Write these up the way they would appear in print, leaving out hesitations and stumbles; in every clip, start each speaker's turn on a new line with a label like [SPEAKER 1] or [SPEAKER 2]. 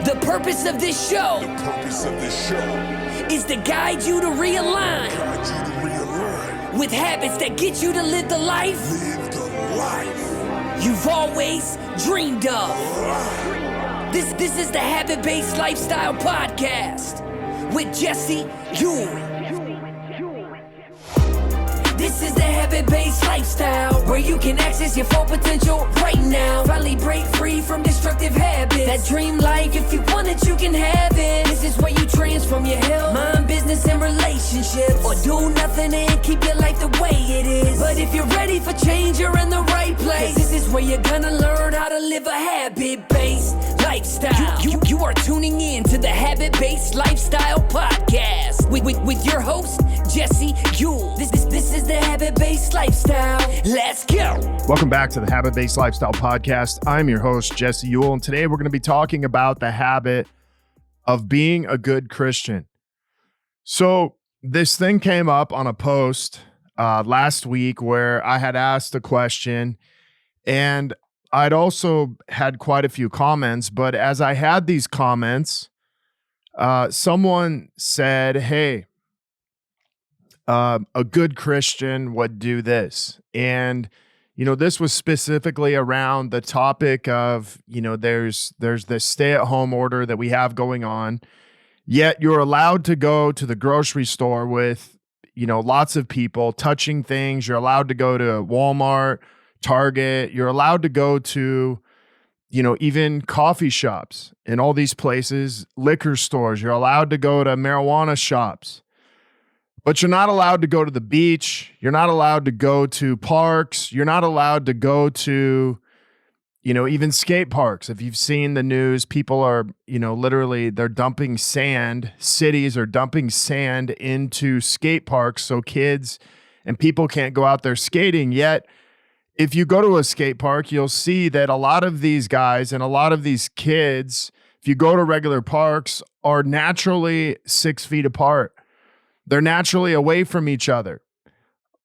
[SPEAKER 1] The purpose of this show is to guide you to realign with habits that get you to live the life you've always dreamed of. This is the Habit-Based Lifestyle Podcast with Jesse Ewell. This is the Habit-Based Lifestyle, where you can access your full potential right now. Finally break free from destructive habits. That dream life, if you want it, you can have it. This is where you transform your health, mind, business, and relationships. Or do nothing and keep your life the way it is. But if you're ready for change, you're in the right place. This is where you're gonna learn how to live a habit-based lifestyle. You are tuning in to the Habit-Based Lifestyle Podcast with your host, Jesse Ewell. This is the Habit-Based Lifestyle. Let's go.
[SPEAKER 2] Welcome back to the Habit-Based Lifestyle Podcast. I'm your host, Jesse Ewell, and today we're going to be talking about the habit of being a good Christian. So this thing came up on a post last week where I had asked a question, and I'd also had quite a few comments, but as I had these comments, someone said, hey, a good Christian would do this. And, this was specifically around the topic of, there's this stay-at-home order that we have going on, yet you're allowed to go to the grocery store with, lots of people touching things. You're allowed to go to Walmart, Target. You're allowed to go to, even coffee shops and all these places, liquor stores. You're allowed to go to marijuana shops. But you're not allowed to go to the beach. You're not allowed to go to parks. You're not allowed to go to, even skate parks. If you've seen the news, people are, literally they're dumping sand. Cities are dumping sand into skate parks so kids and people can't go out there skating. Yet, if you go to a skate park, you'll see that a lot of these guys and a lot of these kids, if you go to regular parks, are naturally 6 feet apart. They're naturally away from each other.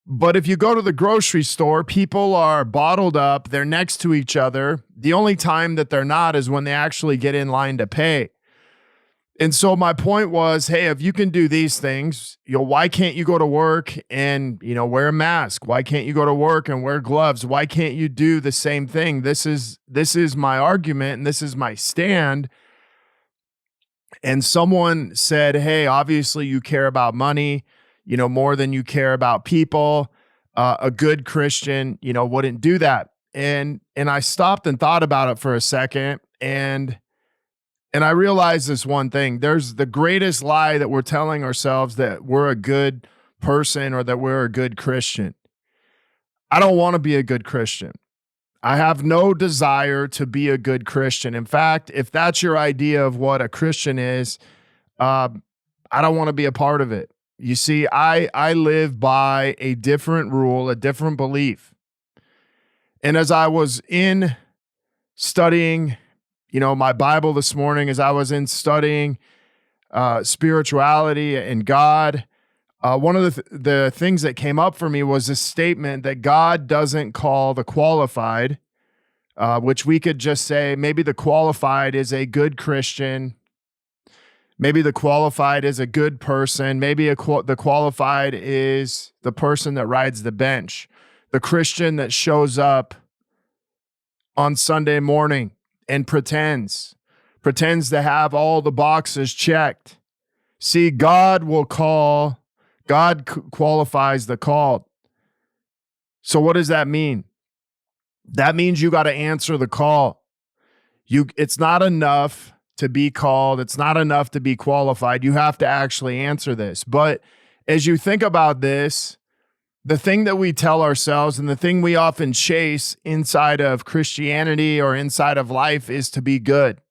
[SPEAKER 2] But if you go to the grocery store, people are bottled up. They're next to each other. The only time that they're not is when they actually get in line to pay. And so my point was, hey, if you can do these things, why can't you go to work and, wear a mask? Why can't you go to work and wear gloves? Why can't you do the same thing? This is my argument, and this is my stand. And someone said, hey, obviously you care about money, more than you care about people. A good Christian, wouldn't do that. And I stopped and thought about it for a second. And I realized this one thing. There's the greatest lie that we're telling ourselves, that we're a good person or that we're a good Christian. I don't want to be a good Christian. I have no desire to be a good Christian. In fact, if that's your idea of what a Christian is, I don't want to be a part of it. You see, I live by a different rule, a different belief. And as I was in studying, my Bible this morning, as I was in studying spirituality and God, one of the things that came up for me was this statement that God doesn't call the qualified, which we could just say maybe the qualified is a good Christian. Maybe the qualified is a good person. Maybe the qualified is the person that rides the bench, the Christian that shows up on Sunday morning and pretends to have all the boxes checked. See, God qualifies the called. So what does that mean? That means you got to answer the call. It's not enough to be called. It's not enough to be qualified. You have to actually answer this. But as you think about this, the thing that we tell ourselves and the thing we often chase inside of Christianity or inside of life is to be good.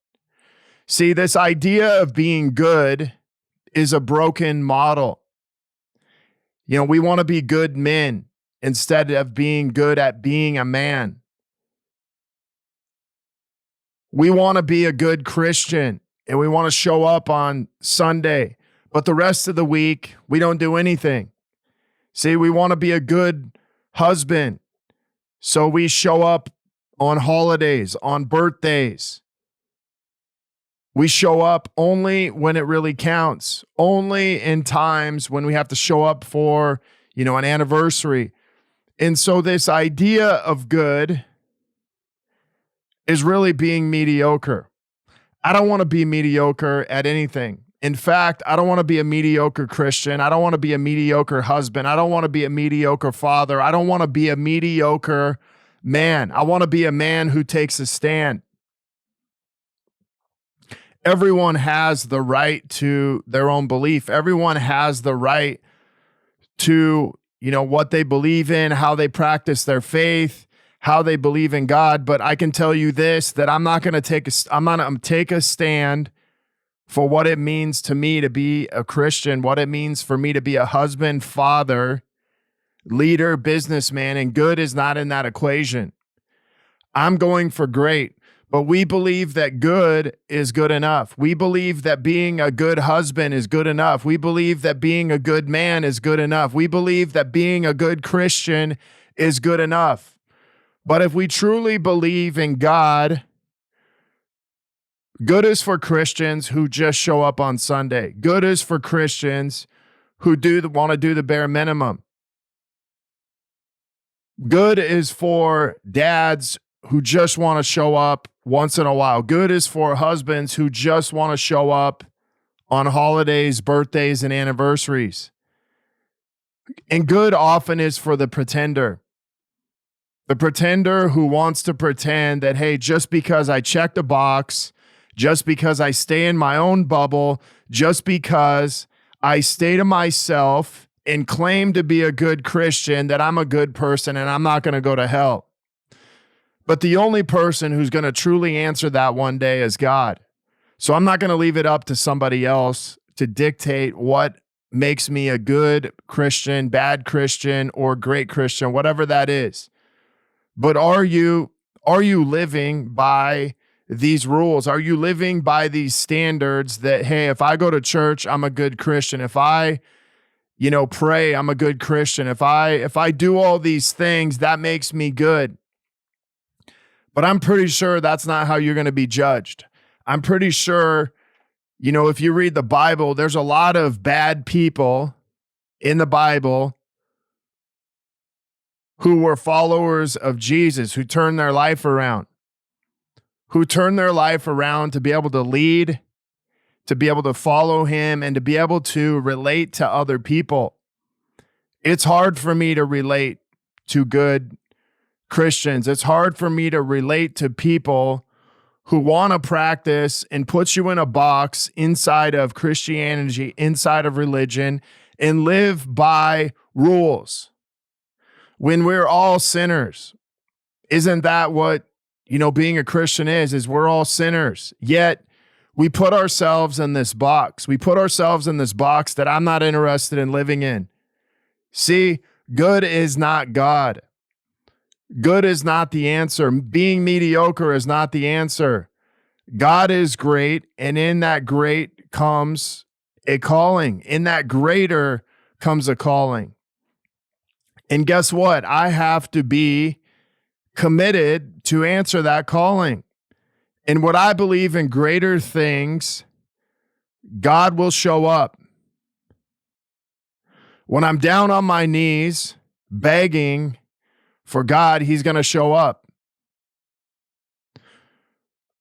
[SPEAKER 2] See, this idea of being good is a broken model. We want to be good men instead of being good at being a man. We want to be a good Christian and we want to show up on Sunday, but the rest of the week, we don't do anything. See, we want to be a good husband, so we show up on holidays, on birthdays. We show up only when it really counts, only in times when we have to show up for, an anniversary. And so this idea of good is really being mediocre. I don't want to be mediocre at anything. In fact, I don't want to be a mediocre Christian. I don't want to be a mediocre husband. I don't want to be a mediocre father. I don't want to be a mediocre man. I want to be a man who takes a stand. Everyone has the right to their own belief. Everyone has the right to, what they believe in, how they practice their faith, how they believe in God. But I can tell you this, that I'm going to take a stand for what it means to me to be a Christian, what it means for me to be a husband, father, leader, businessman, and good is not in that equation. I'm going for great. But we believe that good is good enough. We believe that being a good husband is good enough. We believe that being a good man is good enough. We believe that being a good Christian is good enough. But if we truly believe in God, good is for Christians who just show up on Sunday. Good is for Christians who want to do the bare minimum. Good is for dads who just want to show up once in a while. Good is for husbands who just want to show up on holidays, birthdays, and anniversaries. And good often is for the pretender. The pretender who wants to pretend that, hey, just because I checked a box, just because I stay in my own bubble, just because I stay to myself and claim to be a good Christian, that I'm a good person and I'm not going to go to hell. But the only person who's going to truly answer that one day is God. So I'm not going to leave it up to somebody else to dictate what makes me a good Christian, bad Christian, or great Christian, whatever that is. But are you living by these rules? Are you living by these standards that, hey, if I go to church, I'm a good Christian. If I, pray, I'm a good Christian. If I do all these things, that makes me good. But I'm pretty sure that's not how you're going to be judged. I'm pretty sure, if you read the Bible, there's a lot of bad people in the Bible who were followers of Jesus, who turned their life around, to be able to lead, to be able to follow him, and to be able to relate to other people. It's hard for me to relate to good Christians. It's hard for me to relate to people who want to practice and put you in a box inside of Christianity, inside of religion, and live by rules when we're all sinners. Isn't that what, being a Christian is we're all sinners. Yet we put ourselves in this box. We put ourselves in this box that I'm not interested in living in. See, good is not God. Good is not the answer. Being mediocre is not the answer. God is great, and in that great comes a calling. In that greater comes a calling. And guess what? I have to be committed to answer that calling. And what I believe in greater things, God will show up. When I'm down on my knees begging for God, he's going to show up.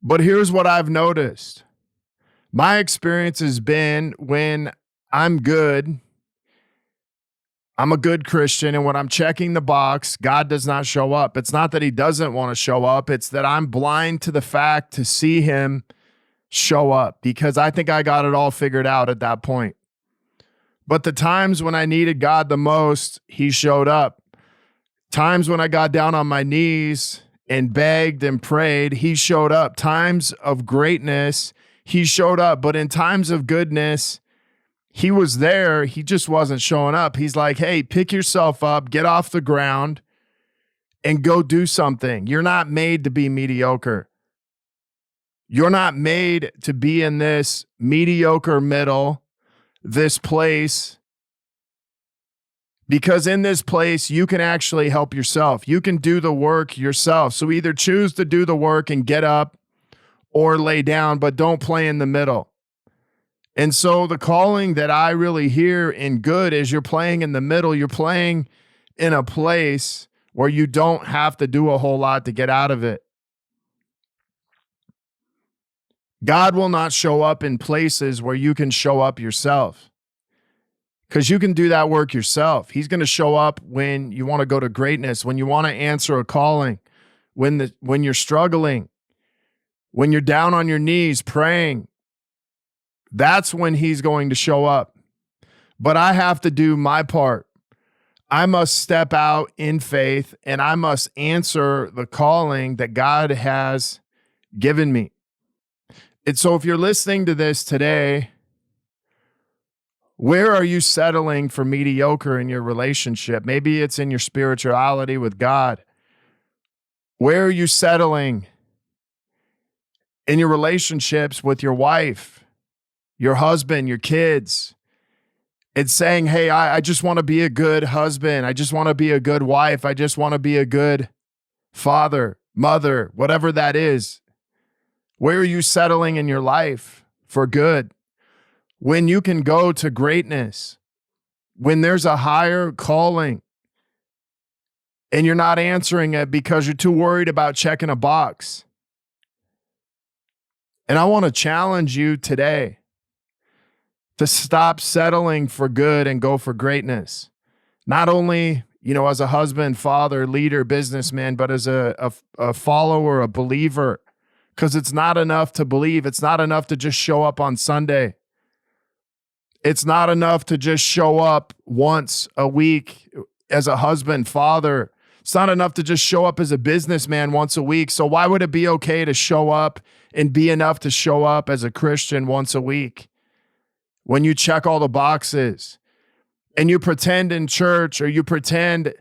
[SPEAKER 2] But here's what I've noticed. My experience has been when I'm good, I'm a good Christian, and when I'm checking the box, God does not show up. It's not that he doesn't want to show up. It's that I'm blind to the fact to see him show up because I think I got it all figured out at that point. But the times when I needed God the most, he showed up. Times when I got down on my knees and begged and prayed, he showed up. Times of greatness, he showed up. But in times of goodness, he was there. He just wasn't showing up. He's like, hey, pick yourself up, get off the ground, and go do something. You're not made to be mediocre. You're not made to be in this mediocre middle, this place. Because in this place, you can actually help yourself. You can do the work yourself. So either choose to do the work and get up, or lay down, but don't play in the middle. And so the calling that I really hear in good is you're playing in the middle. You're playing in a place where you don't have to do a whole lot to get out of it. God will not show up in places where you can show up yourself, because you can do that work yourself. He's going to show up when you want to go to greatness, when you want to answer a calling, when you're struggling, when you're down on your knees praying. That's when he's going to show up. But I have to do my part. I must step out in faith, and I must answer the calling that God has given me. And so if you're listening to this today, where are you settling for mediocre in your relationship? Maybe it's in your spirituality with God. Where are you settling in your relationships with your wife, your husband, your kids? It's saying, hey, I just want to be a good husband. I just want to be a good wife. I just want to be a good father, mother, whatever that is. Where are you settling in your life for good? When you can go to greatness, when there's a higher calling and you're not answering it because you're too worried about checking a box. And I want to challenge you today to stop settling for good and go for greatness. Not only, as a husband, father, leader, businessman, but as a follower, a believer. Because it's not enough to believe. It's not enough to just show up on Sunday. It's not enough to just show up once a week as a husband, father. It's not enough to just show up as a businessman once a week. So why would it be okay to show up and be enough to show up as a Christian once a week? When you check all the boxes and you pretend in church, or you pretend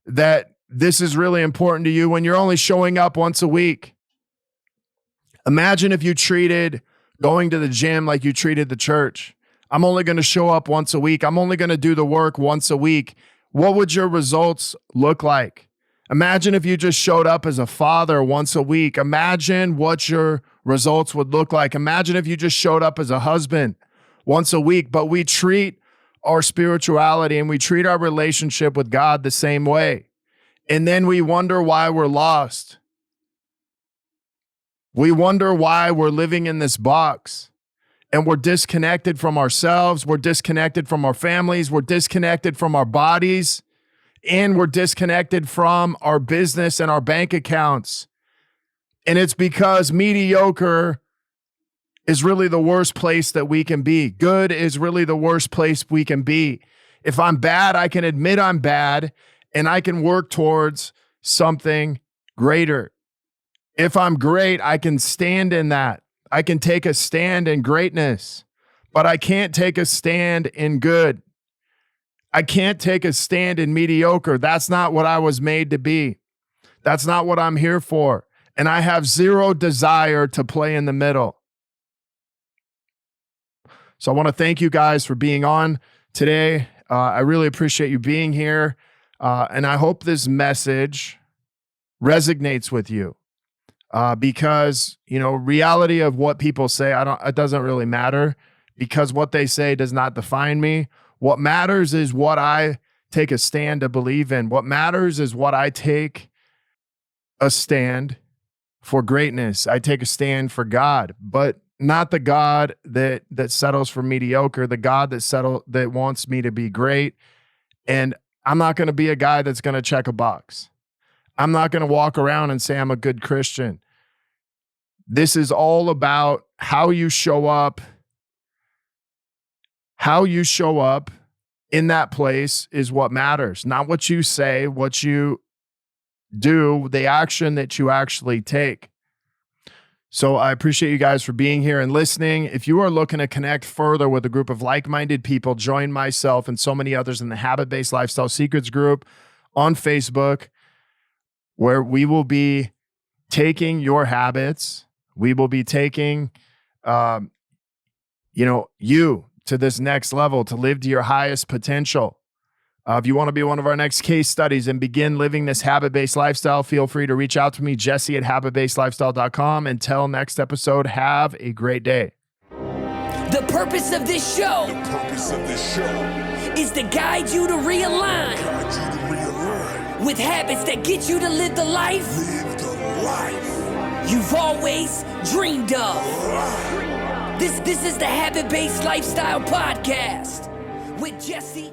[SPEAKER 2] that this is really important to you when you're only showing up once a week. Imagine if you treated going to the gym like you treated the church. I'm only going to show up once a week. I'm only going to do the work once a week. What would your results look like? Imagine if you just showed up as a father once a week. Imagine what your results would look like. Imagine if you just showed up as a husband once a week, but we treat our spirituality and we treat our relationship with God the same way. And then we wonder why we're lost. We wonder why we're living in this box, and we're disconnected from ourselves. We're disconnected from our families. We're disconnected from our bodies, and we're disconnected from our business and our bank accounts. And it's because mediocre is really the worst place that we can be. Good is really the worst place we can be. If I'm bad, I can admit I'm bad, and I can work towards something greater. If I'm great, I can stand in that. I can take a stand in greatness, but I can't take a stand in good. I can't take a stand in mediocre. That's not what I was made to be. That's not what I'm here for. And I have zero desire to play in the middle. So I want to thank you guys for being on today. I really appreciate you being here. And I hope this message resonates with you. Because, reality of what people say, it doesn't really matter, because what they say does not define me. What matters is what I take a stand to believe in. What matters is what I take a stand for greatness. I take a stand for God, but not the God that settles for mediocre, the God that wants me to be great. And I'm not going to be a guy that's going to check a box. I'm not going to walk around and say I'm a good Christian. This is all about how you show up. How you show up in that place is what matters, not what you say, what you do, the action that you actually take. So I appreciate you guys for being here and listening. If you are looking to connect further with a group of like-minded people, join myself and so many others in the Habit-Based Lifestyle Secrets group on Facebook, where we will be taking your habits. We will be taking, you to this next level, to live to your highest potential. If you want to be one of our next case studies and begin living this habit-based lifestyle, feel free to reach out to me, Jesse at habitbasedlifestyle.com. Until next episode, have a great day.
[SPEAKER 1] The purpose of this show is to guide you to realign with habits that get you to live the life you've always dreamed of. This is the Habit-Based Lifestyle Podcast with Jesse